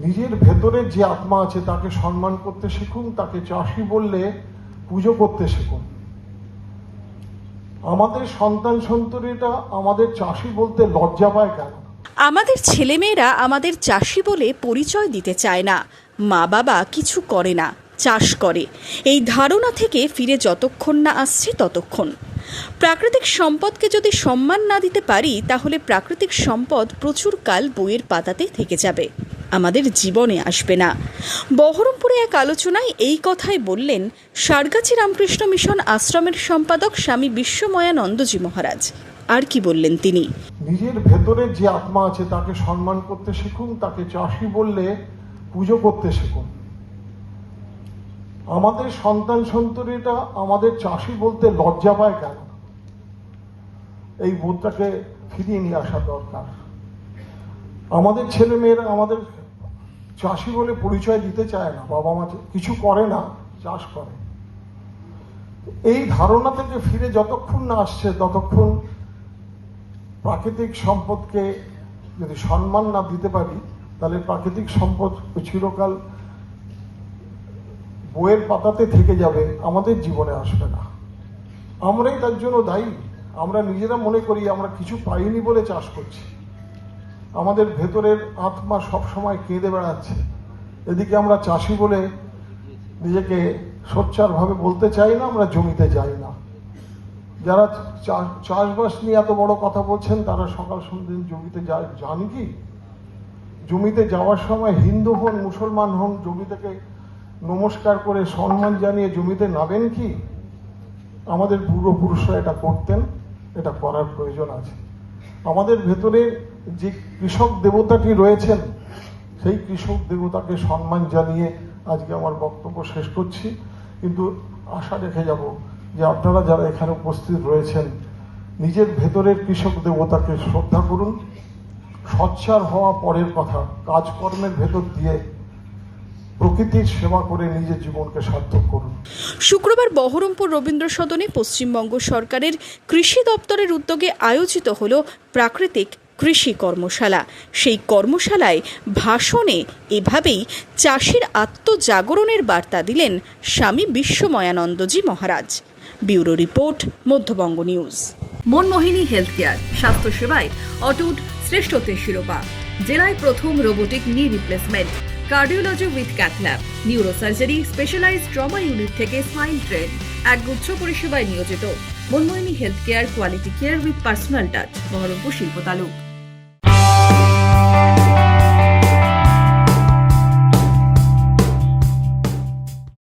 নিজের ভেতরে যে আত্মা আছে তাকে সম্মান করতে শিখুন, তাকে চাষি বললে পুজো করতে শিখুন। আমাদের সন্তান সন্ততিরা আমাদের চাষি বলতে লজ্জা পায় কেন? আমাদের ছেলেমেয়েরা আমাদের চাষি বলে পরিচয় দিতে চায় না। মা বাবা কিছু করে না, চাষ করে। এই ধারণা থেকে ফিরে যতক্ষণ না আসছে ততক্ষণ। প্রাকৃতিক সম্পদকে যদি সম্মান না দিতে পারি তাহলে প্রাকৃতিক সম্পদ প্রচুর কাল বইয়ের পাতাতে থেকে যাবে, আমাদের জীবনে আসবে না। বহরমপুরে এক আলোচনায় এই কথাই বললেন সারগাছি রামকৃষ্ণ মিশন আশ্রমের সম্পাদক স্বামী বিশ্বময়ানন্দজি মহারাজ। আর কি বললেন তিনি? নিজের ভেতরে যে আত্মা আছে তাকে সম্মান করতে শিখুন, তাকে চাষি বললে পুজো করতে শিখুন। আমাদের সন্তান সন্ততিরা আমাদের চাষি বলতে লজ্জা পায় কেন? এই বোধটাকে ফিরিয়ে নিয়ে আসা দরকার। আমাদের ছেলে মেয়েরা আমাদের চাষি বলে পরিচয় দিতে চায় না, বাবা মা কিছু করে না, চাষ করে। এই ধারণা থেকে ফিরে যতক্ষণ না আসছে ততক্ষণ প্রাকৃতিক সম্পদকে যদি সম্মান না দিতে পারি তাহলে প্রাকৃতিক সম্পদ চিরকাল বইয়ের পাতাতে থেকে যাবে, আমাদের জীবনে আসবে না। আমরাই তার জন্য দায়ী। আমরা নিজেরা মনে করি আমরা কিছু পাইনি বলে চাষ করছি। আমাদের ভেতরের আত্মা সবসময় কেঁদে বেড়াচ্ছে। এদিকে আমরা চাষি বলে নিজেকে সোচ্চারভাবে বলতে চাই না, আমরা জমিতে যাই না। যারা চাষবাস নিয়ে এত বড় কথা বলছেন তারা সকাল সন্ধ্যে জমিতে যায়, যান কি? জমিতে যাওয়ার সময় হিন্দু হন মুসলমান হন জমি থেকে নমস্কার করে সম্মান জানিয়ে জমিতে নামেন কি? আমাদের পূর্বপুরুষরা এটা করতেন, এটা করার প্রয়োজন আছে। আমাদের ভেতরে যে কৃষক দেবতাটি রয়েছেন সেই কৃষক দেবতাকে সম্মান জানিয়ে আজকে আমার বক্তব্য শেষ করছি। কিন্তু আশা রেখে যাব যে আপনারা যারা এখানে উপস্থিত রয়েছেন নিজের ভেতরের কৃষক দেবতাকে শ্রদ্ধা করুন। সোচ্চার হওয়া পরের কথা, কাজকর্মের ভেতর দিয়ে প্রকৃতির সেবা করে নিজের জীবনকে সার্থক করুন। শুক্রবার বহরমপুর রবীন্দ্র সদনে পশ্চিমবঙ্গ সরকারের কৃষি দপ্তরের উদ্যোগে আয়োজিত হল প্রাকৃতিক কৃষি কর্মশালা। সেই কর্মশালায় ভাষণে এভাবেই চাষির আত্মজাগরণের বার্তা দিলেন স্বামী বিশ্বময়ানন্দজি Maharaj. Bureau report, Madhyabanga news. Manmohini health care, স্বাস্থ্যসেবায় অটুট শ্রেষ্ঠত্বের শিরোপা। জেলায় প্রথম robotic knee replacement, cardiology with cath lab, neurosurgery, specialised trauma unit থেকে স্মাইল ট্রেন, একগুচ্ছ পরিষেবায় নিয়োজিত। Manmohini health care, quality care with personal touch, Baharampur শিল্প তালুক।